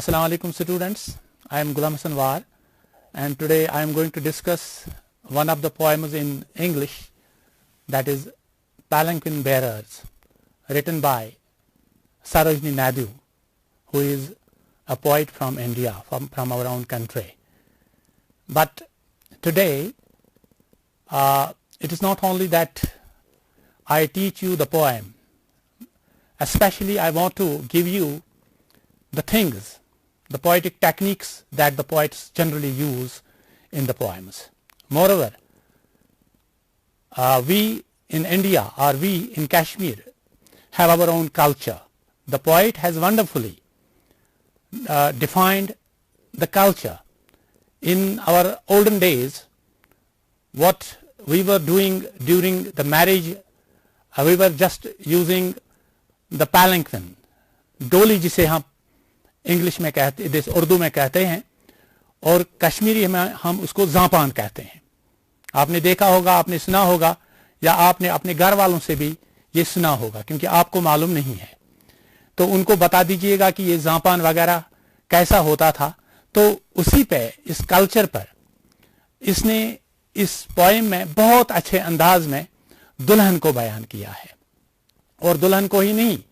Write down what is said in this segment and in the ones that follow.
Assalamu alaikum students, I am Ghulam Hasan War and today I am going to discuss one of the poems in English, that is Palanquin Bearers, written by Sarojini Naidu, who is a poet from India, from our own country. But today it is not only that I teach you the poem, especially I want to give you the things, the poetic techniques that the poets generally use in the poems. Moreover, we in India or we in Kashmir have our own culture. The poet has wonderfully defined the culture. In our olden days, what we were doing during the marriage, we were just using the palanquin, डोली जिसे हम English में कहते हैं, उर्दू में कहते हैं, और कश्मीरी में हम उसको ज़ापान कहते हैं. आपने देखा होगा, आपने सुना होगा, या आपने अपने घर वालों से भी ये सुना होगा, क्योंकि आपको मालूम नहीं है तो उनको बता दीजिएगा कि ये ज़ापान वगैरह कैसा होता था. तो उसी पे, इस कल्चर पर इसने इस पोएम में बहुत अच्छे अंदाज में दुल्हन को बयान किया है. और दुल्हन को ही नहीं,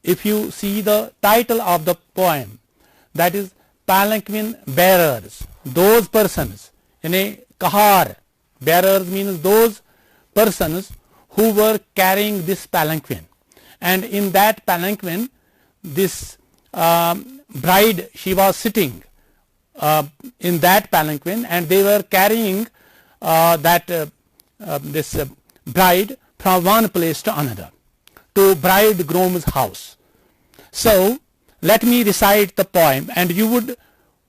if you see the title of the poem, that is Palanquin Bearers, those persons, यानी कहार, bearers means those persons who were carrying this palanquin, and in that palanquin this bride, she was sitting in that palanquin, and they were carrying this bride from one place to another, to bridegroom's house. So let me recite the poem, and you would,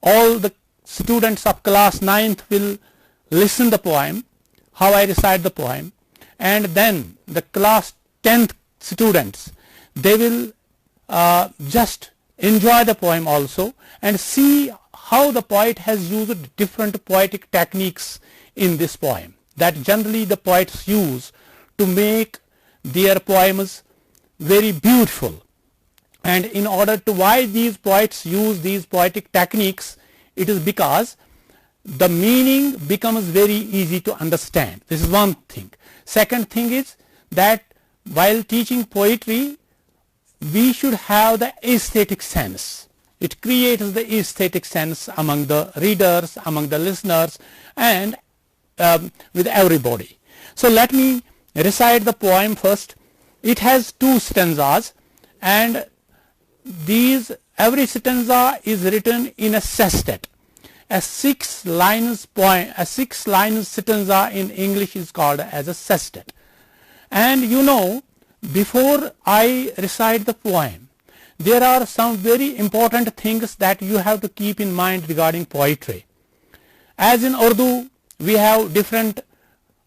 all the students of class 9th will listen the poem, how I recite the poem, and then the class 10th students, they will just enjoy the poem also and see how the poet has used different poetic techniques in this poem that generally the poets use to make their poems very beautiful. And in order to why these poets use these poetic techniques, it is because the meaning becomes very easy to understand. This is one thing. Second thing is that while teaching poetry, we should have the aesthetic sense. It creates the aesthetic sense among the readers, among the listeners, and with everybody. So let me recite the poem first. It has 2 stanzas, and every stanza is written in a sestet. A 6 lines poem, a 6 lines stanza in English is called as a sestet. And you know, before I recite the poem, there are some very important things that you have to keep in mind regarding poetry. As in Urdu, we have different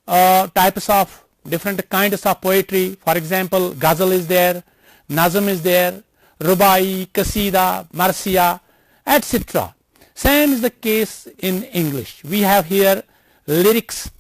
types of different kinds of poetry. For example, ghazal is there, nazm is there, rubai, kasida, marsiya, etc. Same is the case in English. We have here lyrics,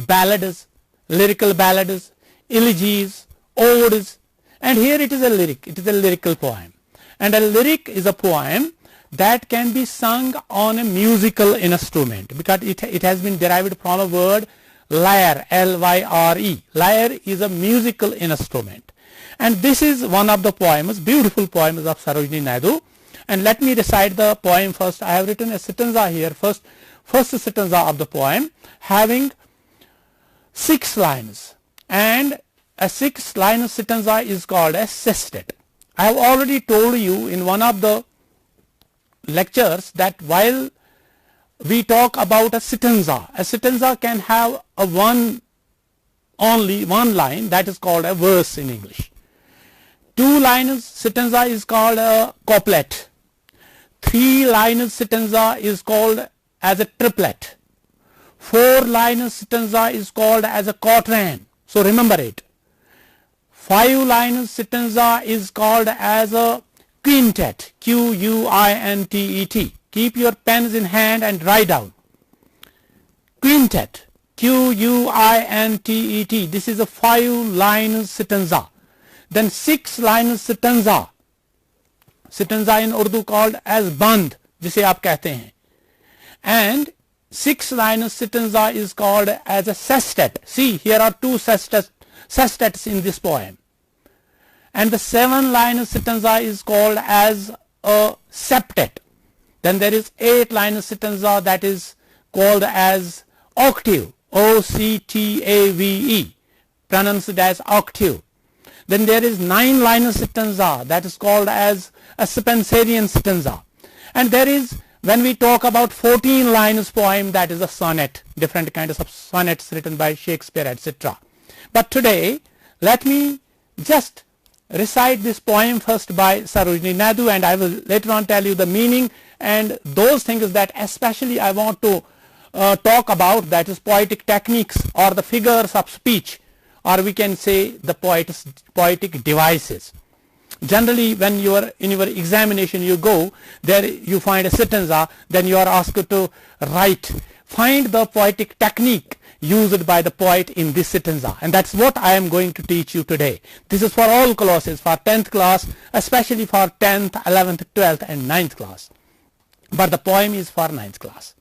ballads, lyrical ballads, elegies, odes, and here it is a lyric. It is a lyrical poem, and a lyric is a poem that can be sung on a musical instrument, because it has been derived from a word lyre, L-Y-R-E. Lyre is a musical instrument, and this is one of the poems, beautiful poems of Sarojini Naidu. And let me recite the poem first. I have written a stanza here, first stanza of the poem, having 6 lines, and a 6 line stanza is called a sestet. I have already told you in one of the lectures that while we talk about a stanza can have only one line, that is called a verse in English. 2 lines stanza is called a couplet. 3 lines stanza is called as a triplet. 4 lines stanza is called as a quatrain. So remember it. 5 lines stanza is called as a quintet, Q-U-I-N-T-E-T. Keep your pens in hand and write down. Quintet, Q-U-I-N-T-E-T. This is a 5 line stanza. Then 6 line stanza. stanza in Urdu called as band, जिसे आप कहते हैं, and 6-line stanza is called as a sestet. See, here are 2 sestets in this poem, and the 7-line stanza is called as a septet. Then there is 8-line stanza that is called as octave, O-C-T-A-V-E, pronounced as octave. Then there is 9-line stanza that is called as a Spenserian stanza. And there is, when we talk about 14 lines poem, that is a sonnet, different kinds of sonnets written by Shakespeare, etc. But today, let me just recite this poem first by Sarojini Naidu, and I will later on tell you the meaning and those things that especially I want to talk about, that is poetic techniques or the figures of speech, or we can say the poetic devices. Generally, when you are in your examination, you go there, you find a stanza, then you are asked to write, find the poetic technique used by the poet in this stanza, and that's what I am going to teach you today. This is for all classes, for 10th class, especially for 10th, 11th, 12th and 9th class, but the poem is for 9th class.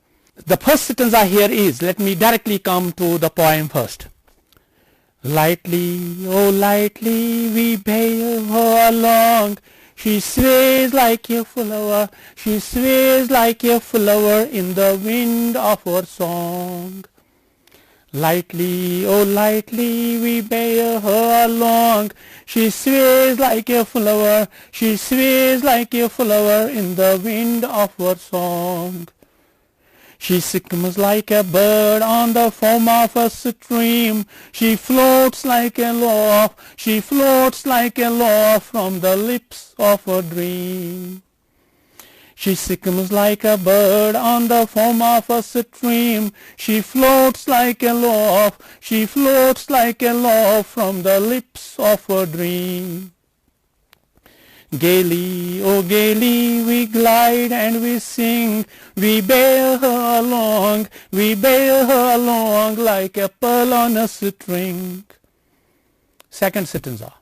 The first stanza here is, let me directly come to the poem first. Lightly, oh lightly, we bear her along. She sways like a flower, she sways like a flower in the wind of our song. Lightly, oh lightly, we bear her along. She sways like a flower, she sways like a flower in the wind of our song. She skims like a bird on the foam of a stream. She floats like a loaf, she floats like a loaf from the lips of a dream. She skims like a bird on the foam of a stream. She floats like a loaf, she floats like a loaf from the lips of a dream. Gaily, oh gaily, we glide and we sing. We bear her along, we bear her along like a pearl on a string. Second stanza.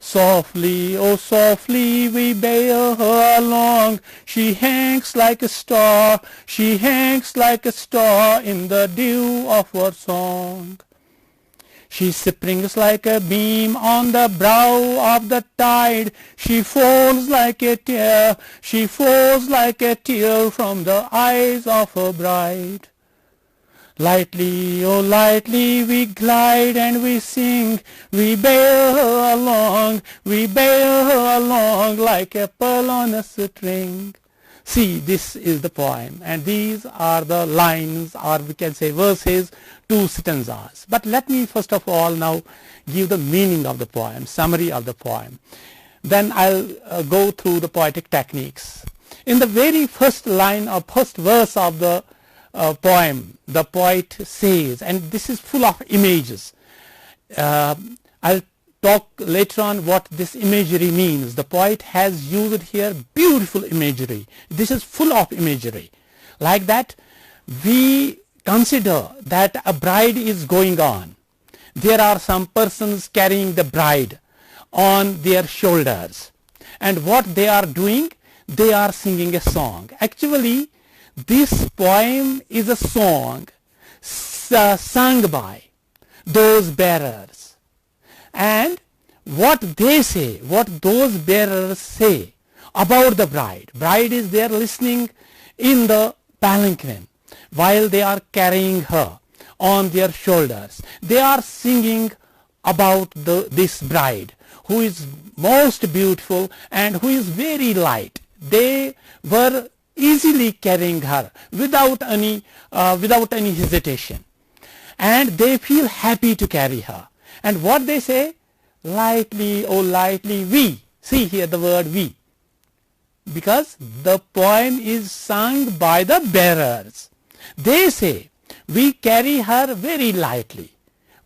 Softly, oh softly, we bear her along. She hangs like a star, she hangs like a star in the dew of our song. She springs like a beam on the brow of the tide. She falls like a tear, she falls like a tear from the eyes of her bride. Lightly, oh lightly, we glide and we sing. We bear her along, we bear her along like a pearl on a string. See, this is the poem, and these are the lines, or we can say verses, 2 stanzas. But let me first of all now give the meaning of the poem, summary of the poem. Then I'll go through the poetic techniques. In the very first line or first verse of the poem, the poet says, and this is full of images. I'll talk later on what this imagery means. The poet has used here beautiful imagery. This is full of imagery. Like that, we consider that a bride is going on. There are some persons carrying the bride on their shoulders. And what they are doing? They are singing a song. Actually, this poem is a song sung by those bearers. And what they say, what those bearers say about the bride. Bride is there listening in the palanquin while they are carrying her on their shoulders. They are singing about this bride who is most beautiful and who is very light. They were easily carrying her without any hesitation, and they feel happy to carry her. And what they say? Lightly, oh lightly, we. See here the word we, because the poem is sung by the bearers. They say, we carry her very lightly.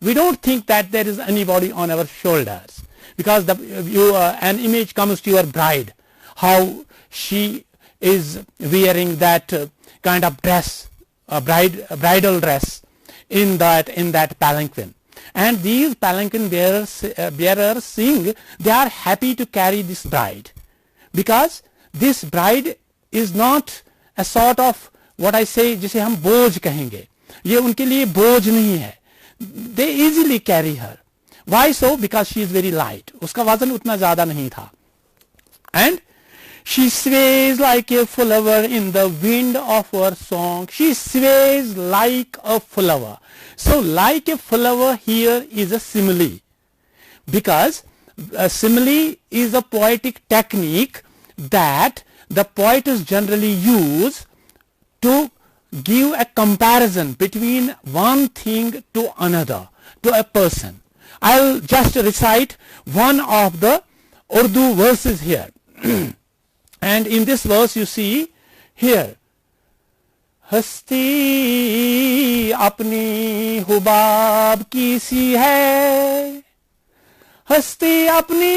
We don't think that there is anybody on our shoulders, because an image comes to your bride, how she is wearing that kind of dress, bridal dress in that palanquin. And these palanquin bearers sing, they are happy to carry this bride because this bride is not a sort of what I say जिसे हम बोझ कहेंगे, ये उनके लिए बोझ नहीं है. They easily carry her. Why so? Because she is very light. उसका वजन उतना ज़्यादा नहीं था. And she sways like a flower in the wind of her song. She sways like a flower. So like a flower here is a simile, because a simile is a poetic technique that the poets generally use to give a comparison between one thing to another, to a person. I'll just recite one of the Urdu verses here. And in this verse you see here, हस्ती अपनी हुबाब की सी है, हस्ती अपनी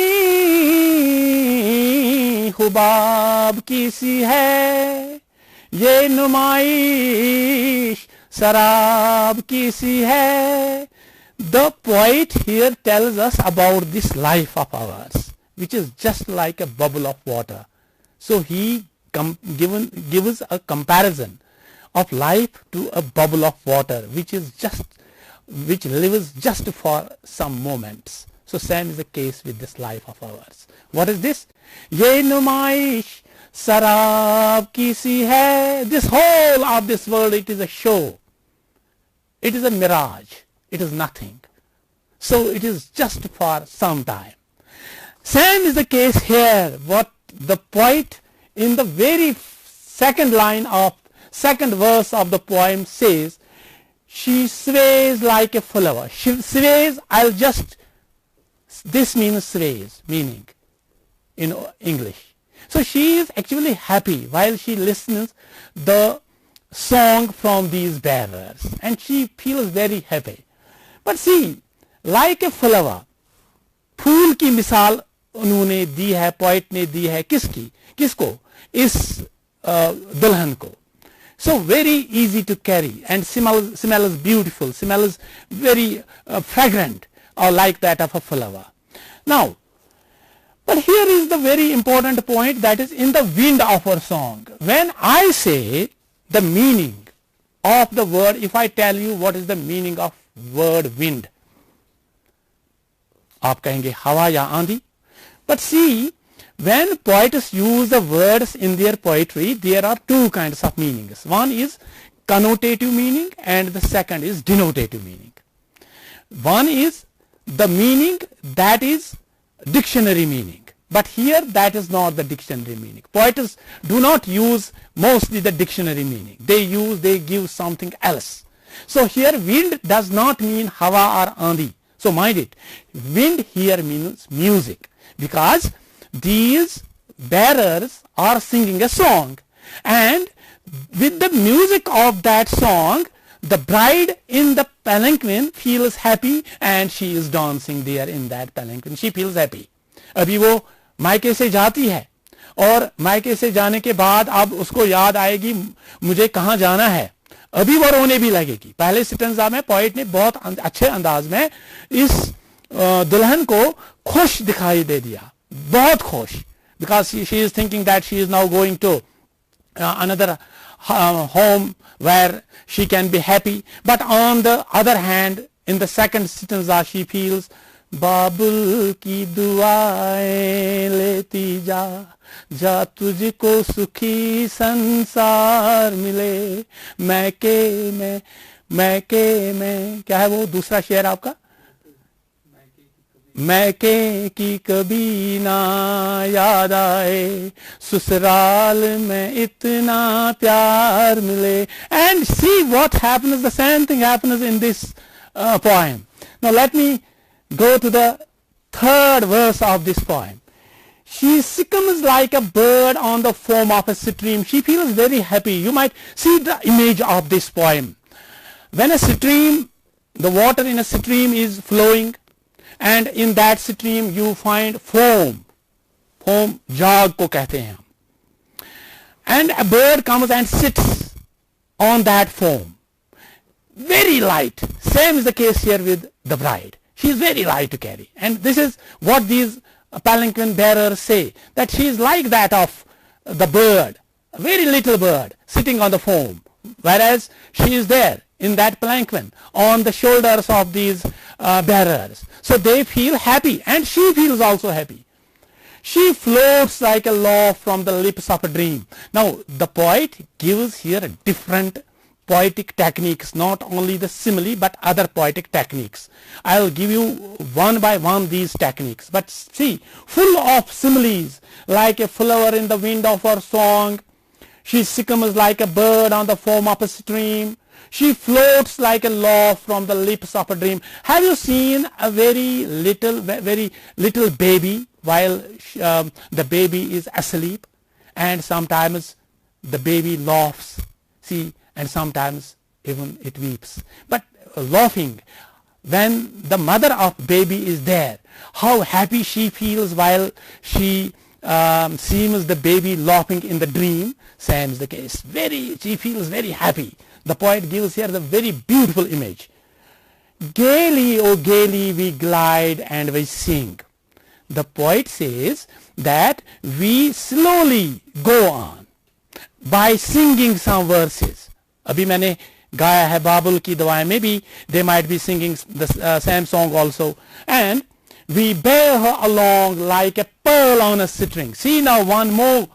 हुबाब की सी है, ये नुमाइश शराब की सी है. The poet here tells us about this life of ours, which is just like a bubble of water. So he gives a comparison of life to a bubble of water, which lives just for some moments. So same is the case with this life of ours. What is this? Ye numaish sarab ki si hai. This whole of this world, it is a show. It is a mirage. It is nothing. So it is just for some time. Same is the case here. What the poet in the very second verse of the poem says, she sways like a flower. She sways, this means sways, meaning in English. So she is actually happy while she listens the song from these bearers, and she feels very happy. But see, like a flower, फूल की मिसाल उन्होंने दी है, poet ने दी है, किसको? इस दुल्हन को. So very easy to carry, and smell is beautiful, smell is very fragrant, or like that of a flower. Now, but here is the very important point, that is in the wind of our song. When I say the meaning of the word, if I tell you what is the meaning of word wind, आप कहेंगे हवा या आंधी. But see, when poets use the words in their poetry, there are two kinds of meanings. One is connotative meaning and the second is denotative meaning. One is the meaning that is dictionary meaning, but here that is not the dictionary meaning. Poets do not use mostly the dictionary meaning. They give something else. So here wind does not mean hawa or andi. So mind it, wind here means music, because these bearers are singing a song, and with the music of that song, the bride in the palanquin feels happy and she is dancing there in that palanquin. She feels happy. अभी वो मायके से जाती है और मायके से जाने के बाद अब उसको याद आएगी मुझे कहाँ जाना है, अभी वो रोने भी लगेगी. पहले स्टेंजा में पोएट ने बहुत अच्छे अंदाज में इस दुल्हन को खुश दिखाई दे दिया, बहुत खुश, because she is thinking that she is now going to another home where she can be happy. But on the other hand, in the second stanza she feels बाबुल की दुआएं लेती जा तुझको सुखी संसार मिले, मैके में क्या है वो दूसरा शेर आपका, मैके की कभी ना याद आए, ससुराल में इतना प्यार मिले. And see what happens, the same thing happens in this poem. Now let me go to the third verse of this poem. She skims like a bird on the foam of a stream. She feels very happy. You might see the image of this poem. When a stream, the water in a stream is flowing, and in that stream you find foam. Foam, जाग को कहते हैं हम. And a bird comes and sits on that foam. Very light. Same is the case here with the bride. She is very light to carry. And this is what these palanquin bearers say that she is like that of the bird, a very little bird sitting on the foam, whereas she is there in that palanquin on the shoulders of these bearers. So they feel happy, and she feels also happy. She floats like a law from the lips of a dream. Now the poet gives here different poetic techniques, not only the simile but other poetic techniques. I'll give you one by one these techniques. But see, full of similes, like a flower in the wind of her song. She sickles like a bird on the foam of a stream. She floats like a law from the lips of a dream. Have you seen a very little baby while the baby is asleep? And sometimes the baby laughs. See, and sometimes even it weeps. But laughing, when the mother of baby is there, how happy she feels while she sees the baby laughing in the dream. Same is the case. She feels very happy. The poet gives here the very beautiful image. Gaily, oh gaily we glide and we sing. The poet says that we slowly go on by singing some verses. अभी मैंने गाया है बाबुल की दुआएं में भी, they might be singing the same song also. And we bear her along like a pearl on a string. See now one more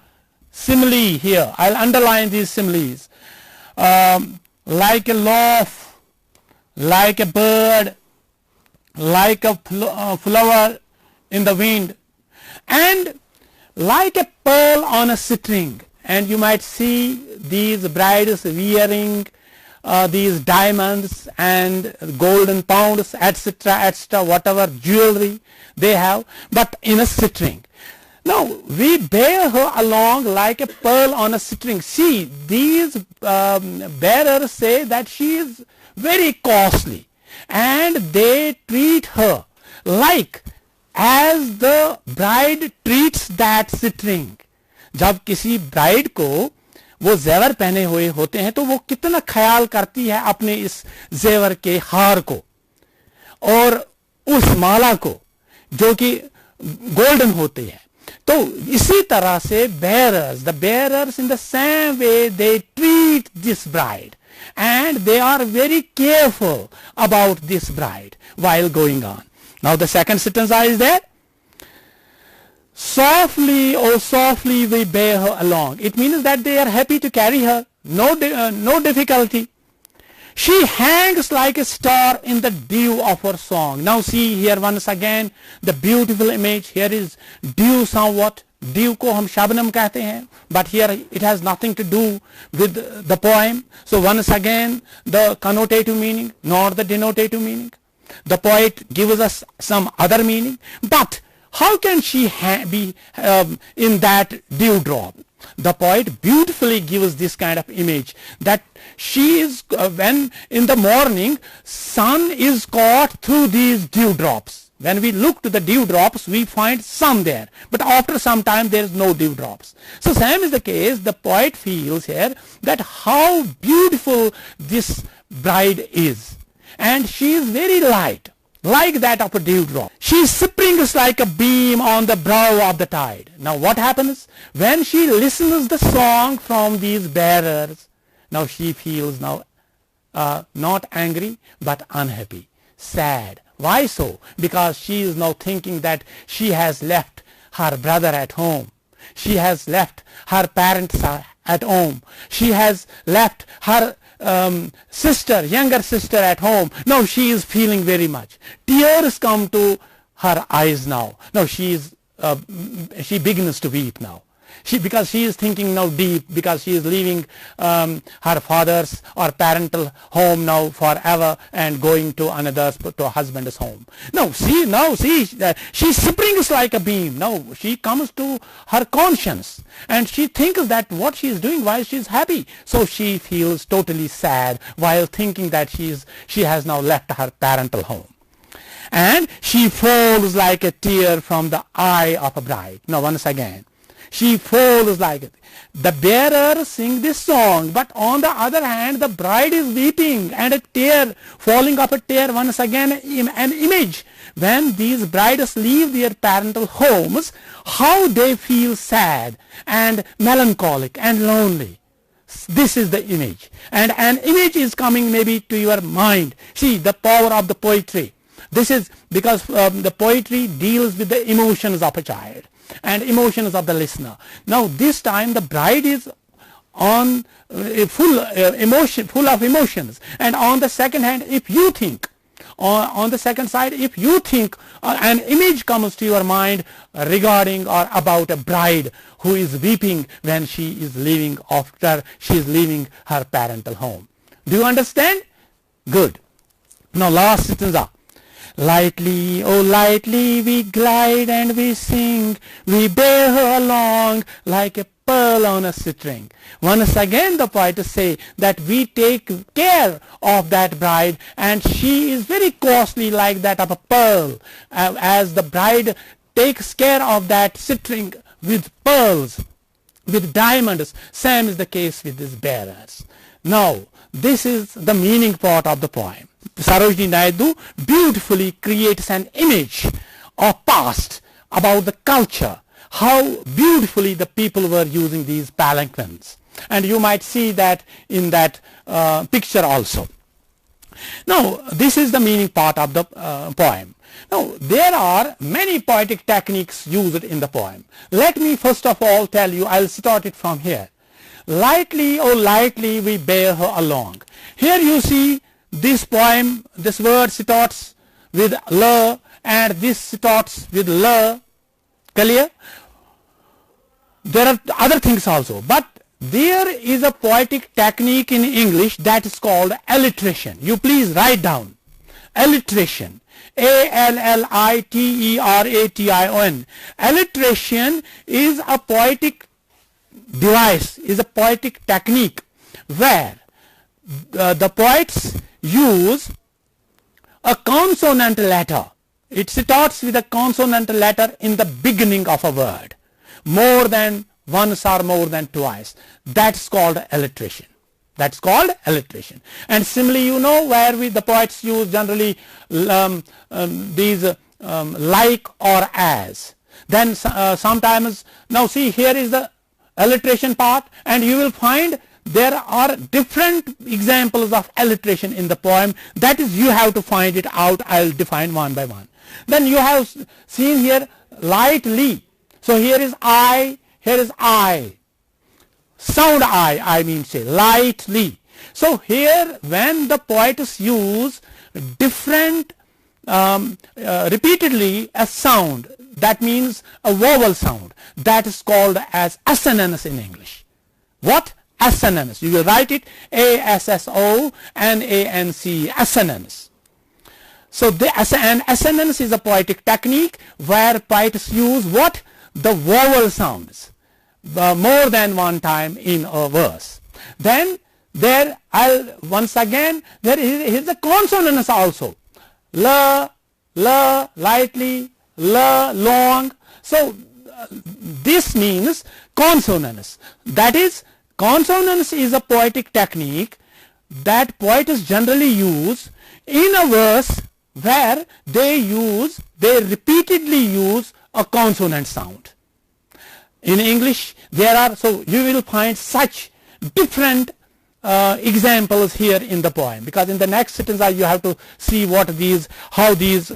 simile here. I'll underline these similes. Like a loaf, like a bird, like a flower in the wind, and like a pearl on a string. And you might see these brides wearing these diamonds and golden pounds, etc., etc., whatever jewelry they have, but in a string. Now, we bear her along like a pearl on a string. See, these bearers say that she is very costly, and they treat her like as the bride treats that string. जब किसी bride को वो जेवर पहने हुए होते हैं तो वो कितना ख्याल करती है अपने इस जेवर के हार को और उस माला को जो कि गोल्डन होती है. तो इसी तरह से the bearers in the same way they treat this bride, and they are very careful about this bride while going on. Now the second stanza is there. Softly, oh softly we bear her along. It means that they are happy to carry her, no difficulty. She hangs like a star in the dew of her song. Now see here once again the beautiful image. Here is dew somewhat. Dew ko hum shabnam कहते हैं, but here it has nothing to do with the poem. So once again the connotative meaning, not the denotative meaning. The poet gives us some other meaning, but how can she be in that dewdrop? The poet beautifully gives this kind of image that she is, when in the morning sun is caught through these dewdrops. When we look to the dewdrops, we find sun there, but after some time there is no dewdrops. So same is the case. The poet feels here that how beautiful this bride is, and she is very light, like that of a dewdrop. She springs like a beam on the brow of the tide. Now what happens? When she listens the song from these bearers, now she feels now not angry but unhappy, sad. Why so? Because she is now thinking that she has left her brother at home. She has left her parents at home. She has left her younger sister at home. Now she is feeling very much. Tears come to her eyes now. Now she begins to weep now. Because she is thinking now deep, because she is leaving her father's or parental home now forever and going to to a husband's home. Now see, she springs like a beam. Now she comes to her conscience and she thinks that what she is doing, why she is happy. So she feels totally sad while thinking that she has now left her parental home. And she falls like a tear from the eye of a bride. Now once again, she falls like it. The bearer sing this song, but on the other hand, the bride is weeping, and a tear, falling of a tear, once again an image. When these brides leave their parental homes, how they feel sad and melancholic and lonely. This is the image, and an image is coming maybe to your mind. See the power of the poetry. This is because the poetry deals with the emotions of a child and emotions of the listener. Now this time the bride is on full of emotions, and on the second hand, if you think on the second side, if you think an image comes to your mind regarding or about a bride who is weeping when she is leaving after she is leaving her parental home. Do you understand? Good. Now last stanza. Lightly, oh lightly we glide and we sing, we bear her along like a pearl on a string. Once again the poet say that we take care of that bride, and she is very costly like that of a pearl, as the bride takes care of that string with pearls, with diamonds. Same is the case with these bearers. Now this is the meaning part of the poem. Sarojini Naidu beautifully creates an image of past, about the culture, how beautifully the people were using these palanquins, and you might see that in that picture also. Now this is the meaning part of the poem. Now there are many poetic techniques used in the poem. Let me first of all tell you, I'll start it from here. Lightly, oh lightly we bear her along. Here you see this poem, this word starts with la, and this starts with la. Clear? There are other things also, but there is a poetic technique in English that is called alliteration. You please write down. Alliteration. A-L-L-I-T-E-R-A-T-I-O-N. Alliteration is a poetic device, is a poetic technique where the poets use a consonant letter. It starts with a consonant letter in the beginning of a word, more than once or more than twice. That's called alliteration. That's called alliteration. And similarly, you know, where the poets use generally these like or as. Then sometimes, now see, here is the alliteration part, and you will find there are different examples of alliteration in the poem. That is, you have to find it out. I'll define one by one. Then you have seen here lightly. So here is I, here is I. Sound I mean say, lightly. So here when the poets use different repeatedly a sound, that means a vowel sound, that is called as assonance in English. What? Assonance. You will write it A-S-S-O-N-A-N-C, assonance. So an assonance is a poetic technique where poets use what? The vowel sounds more than one time in a verse. Then there once again there is the consonants also. La, la, lightly, la, long. So this means consonants. That is, consonance is a poetic technique that poets generally use in a verse where they repeatedly use a consonant sound. In English there are, so you will find such different examples here in the poem, because in the next sentence you have to see what how these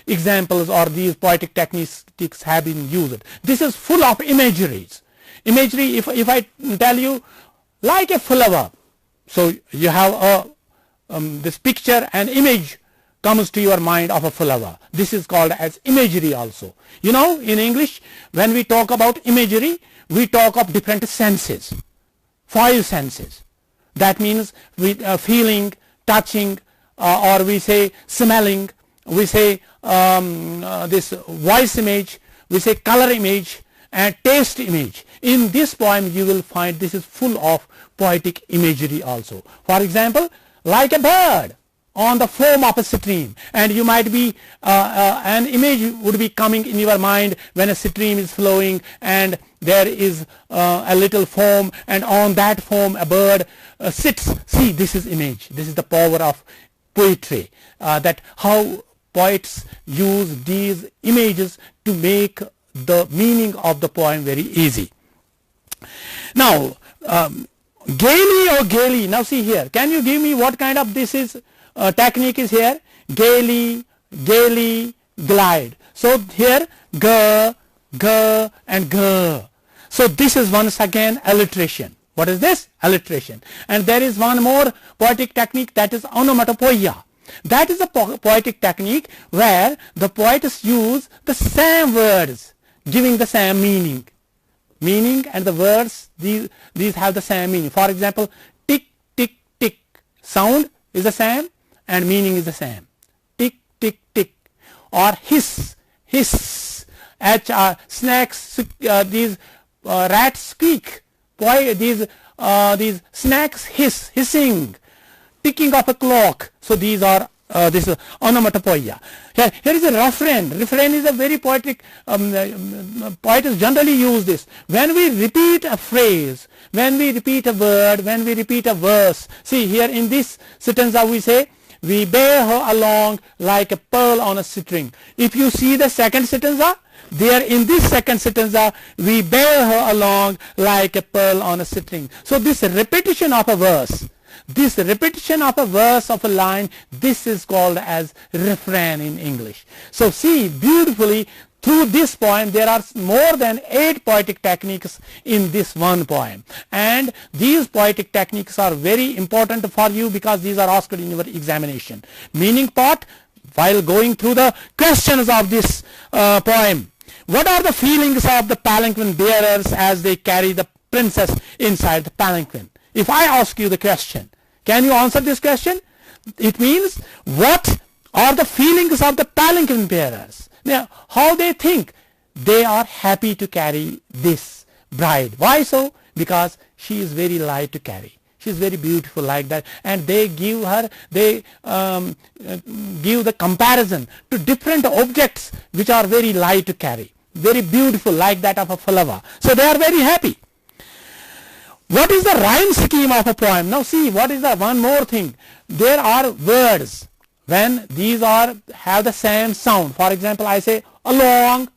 examples or these poetic techniques have been used. This is full of imageries. Imagery, if I tell you like a flower, so you have this picture, an image comes to your mind of a flower. This is called as imagery also. You know, in English when we talk about imagery, we talk of different senses, 5 senses. That means feeling, touching, or we say smelling, we say this voice image, we say color image and taste image. In this poem you will find this is full of poetic imagery also. For example, like a bird. on the foam of a stream, and you might be an image would be coming in your mind when a stream is flowing and there is a little foam, and on that foam a bird sits. See, this is image. This is the power of poetry, that how poets use these images to make the meaning of the poem very easy. Now gaily or gaily, now see here, can you give me what kind of this is technique is here? Gaily, gaily, glide. So here g, g and g. So this is once again alliteration. What is this? Alliteration. And there is one more poetic technique, that is onomatopoeia. That is a poetic technique where the poets use the same words giving the same meaning. Meaning and the words, these have the same meaning. For example, tick, tick, tick. Sound is the same and meaning is the same. Tick, tick, tick. Or hiss, hiss. Snakes, these rats squeak. These snakes hiss, hissing. Ticking of a clock. So these are this is onomatopoeia. Here is a refrain. Refrain is a very poetic. Poets generally use this. When we repeat a phrase, when we repeat a word, when we repeat a verse. See here in this sentence we say, we bear her along like a pearl on a string. If you see the second stanza, there in this second stanza, we bear her along like a pearl on a string. So this repetition of a verse, this repetition of a verse of a line, this is called as refrain in English. So see beautifully through this poem there are more than 8 poetic techniques in this one poem, and these poetic techniques are very important for you because these are asked in your examination. Meaning part, while going through the questions of this poem, what are the feelings of the palanquin bearers as they carry the princess inside the palanquin? If I ask you the question, can you answer this question? It means, what are the feelings of the palanquin bearers? Now, how they think? They are happy to carry this bride. Why so? Because she is very light to carry. She is very beautiful like that, and they give her, they give the comparison to different objects which are very light to carry, very beautiful like that of a flower. So they are very happy. What is the rhyme scheme of a poem? Now see, what is the one more thing? There are words when these have the same sound. For example, I say along,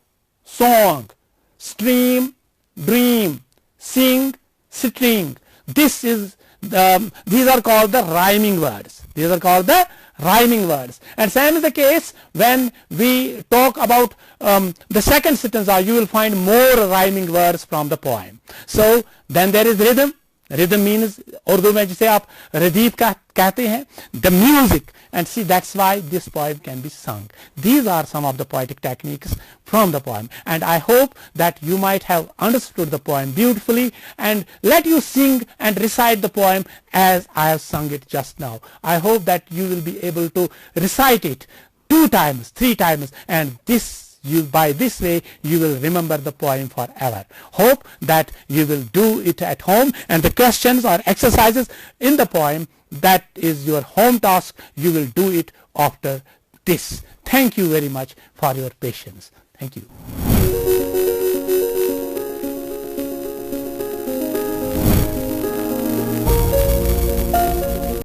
song, stream, dream, sing, string. This is these are called the rhyming words. These are called the rhyming words. And same is the case when we talk about the second sentence, you will find more rhyming words from the poem. So then there is rhythm. Rhythm means Urdu में जिसे आप रदीफ कहते हैं, the music, and see that's why this poem can be sung. These are some of the poetic techniques from the poem, and I hope that you might have understood the poem beautifully, and let you sing and recite the poem as I have sung it just now. I hope that you will be able to recite it 2 times, 3 times, and by this way you will remember the poem forever. Hope that you will do it at home, and the questions or exercises in the poem, that is your home task. You will do it after this. Thank you very much for your patience. Thank you.